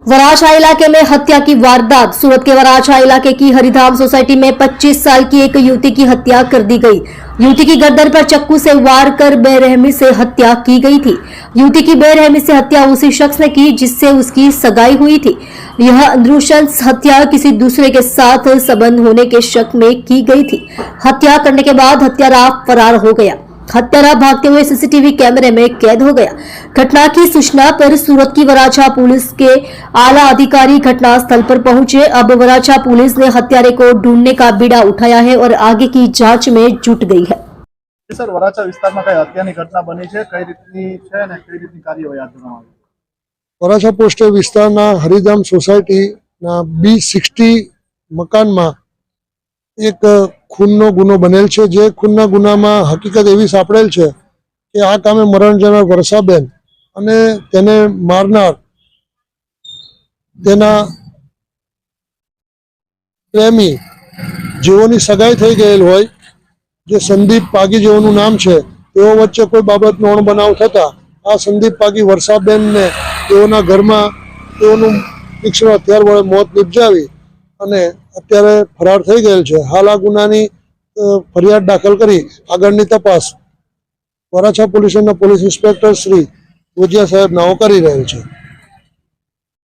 वराछा इलाके में हत्या की वारदात। सूरत के वराछा इलाके की हरिधाम सोसाइटी में 25 साल की एक युवती की हत्या कर दी गई। युवती की गर्दन पर चाकू से वार कर बेरहमी से हत्या की गई थी। युवती की बेरहमी से हत्या उसी शख्स ने की जिससे उसकी सगाई हुई थी। यह नृशंस हत्या किसी दूसरे के साथ संबंध होने के शक में की गई थी। हत्या करने के बाद हत्यारा फरार हो गया। हत्यारा भागते हुए सीसीटीवी कैमरे में कैद हो गया। घटना की सूचना पर सूरत की वराछा पुलिस के आला अधिकारी घटनास्थल पर पहुंचे। अब वराछा पुलिस ने हत्यारे को ढूंढने का बीड़ा उठाया है और आगे की जांच में जुट गई है। सर, वराछा विસ્તારમાં કઈ હત્યાની ઘટના બની છે, કઈ રીતની છે અને કઈ રીતની કાર્યવાહી હાથ ધરવામાં આવી? વરાછા પોસ્ટ વિસ્તારના હરિધામ સોસાયટીના B60 મકાનમાં એક ખૂનનો ગુનો બનેલ છે, જે ખૂનના ગુનામાં હકીકત એવી સાંપડેલ છે કે આ કામે મરણ જનાર વર્ષાબેન અને તેને મારનાર તેના પ્રેમી જેઓની સગાઈ થઈ ગયેલ હોય, જે સંદીપ પાગી જેઓનું નામ છે, તેઓ વચ્ચે કોઈ બાબતનો અણબનાવ થતા આ સંદીપ પાગી વર્ષાબેનને તેઓના ઘરમાં તેઓનું તીક્ષ્ણ હથિયાર વડે મોત નિપજાવી અને અત્યારે ફરાર થઈ ગયેલ છે। હાલ આ ગુનાની ફરિયાદ દાખલ કરી આગળની તપાસ વરાછા પોલીસ સ્ટેશનના પોલીસ ઇન્સ્પેક્ટર શ્રી ગોજિયા સાહેબ નાઓ કરી રહેલ છે।